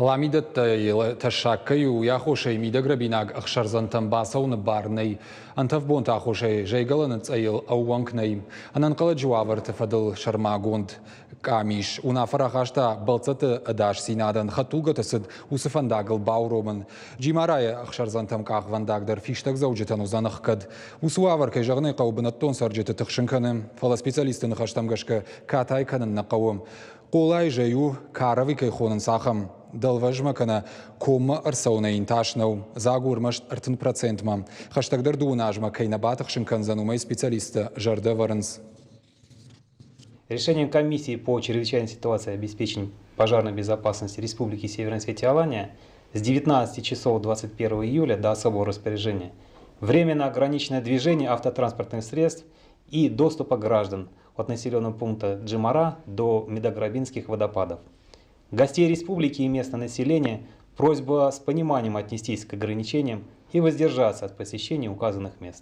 Ламидат ташаккай уяхошей мидаграбинаг ахшарзантан басаун барней антавбон тахошей жейгалан цаил ауанкней ананкала джуавар тфадл шармагонд камиш унафарахашта балцата адаш синадан хатулгатасд усфандагл бауроман джимарая ахшарзантам кахвандагдар фиштаг заужетан узанахкад усуавар кай жагней qaubnаттон саржета тхшинканем фала специалистын хаштамгашка катайканын нақавым Колай жаю карави кай хонын сахам Далважма кана кома арсауна инташнау загурмаш артын процентма. Хаштагдар дуунажма кай набатах шинканзанумай специалиста Жарда Варенс. Решением комиссии по чрезвычайной ситуации и обеспечению пожарной безопасности Республики Северная Осетия-Алания с 19 часов 21 июля до особого распоряжения временно ограниченное движение автотранспортных средств и доступа граждан от населенного пункта Джимара до Медограбинских водопадов. Гостей республики и местное население просьба с пониманием отнестись к ограничениям и воздержаться от посещения указанных мест.